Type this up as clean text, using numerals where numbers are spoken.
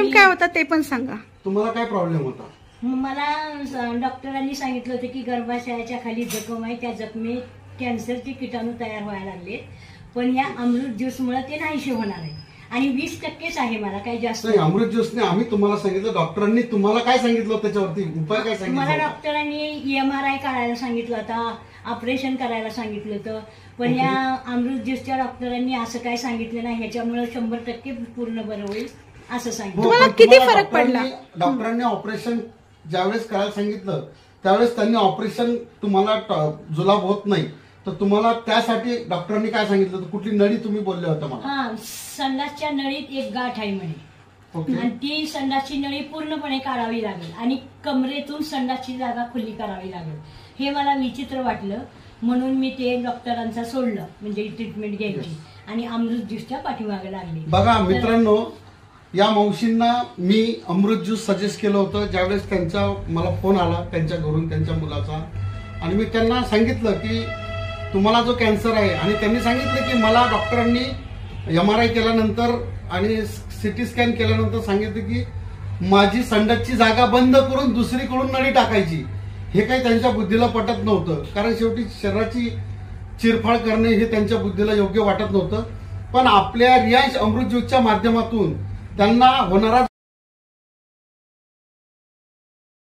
Problem काय होता ते पण सांगा. तुम्हाला काय प्रॉब्लेम होता? मला डॉक्टरांनी सांगितलं होतं की गर्भाशयाच्या खाली जखम आहे, त्या जखमेत कॅन्सरचे किटाणू तयार व्हायला लागले, पण या अमृत ज्यूसमुळे ते नाहीसे होणार आहे आणि 20%च आहे, मला काही जास्त नाही. अमृत ज्यूसने आम्ही तुम्हाला सांगितलं, डॉक्टरांनी तुम्हाला काय सांगितलं त्याच्यावरती उपाय काय सांगितलं? मला डॉक्टरांनी MRI काढायला सांगितलं होता, ऑपरेशन करायला सांगितलं होतं, पण या अमृत ज्यूसच्या डॉक्टरांनी असं काय सांगितलं नाही, ह्याच्यामुळे 100% पूर्ण बरं होईल असं सांगितलं. तुम्हाला किती फरक पडला? डॉक्टरांनी ऑपरेशन ज्यावेळेस करायला सांगितलं त्यावेळेस त्यांनी ऑपरेशन तुम्हाला जुलाब होत नाही, तर तुम्हाला त्यासाठी डॉक्टरांनी काय सांगितलं? कुठली नळी तुम्ही बोलले होता मला? हा, संडासच्या नळीत एक गाठ आहे म्हणे, आणि ती संडासची नळी पूर्णपणे काढावी लागेल आणि कमरेतून संडासची जागा खुली करावी लागेल. हे मला विचित्र वाटलं, म्हणून मी ते डॉक्टरांचा सोडलं, म्हणजे ट्रीटमेंट घ्यायची, आणि अमृत ज्यूसच्या पाठीमागे लागली. बघा मित्रांनो, या मावशींना मी अमृत ज्यूस सजेस्ट केलं होतं ज्यावेळेस त्यांचा मला फोन आला त्यांच्या घरून, त्यांच्या मुलाचा, आणि मी त्यांना सांगितलं की तुम्हाला जो कॅन्सर आहे, आणि त्यांनी सांगितलं की मला डॉक्टरांनी MRI केल्यानंतर आणि CT स्कॅन केल्यानंतर सांगितलं की माझी संडासची जागा बंद करून दुसरीकडून नळी टाकायची. हे काही त्यांच्या बुद्धीला पटत नव्हतं, कारण शेवटी शरीराची चिरफाड करणे हे त्यांच्या बुद्धीला योग्य वाटत नव्हतं. पण आपल्या रियांश अमृत ज्यूसच्या माध्यमातून त्यांना होणारा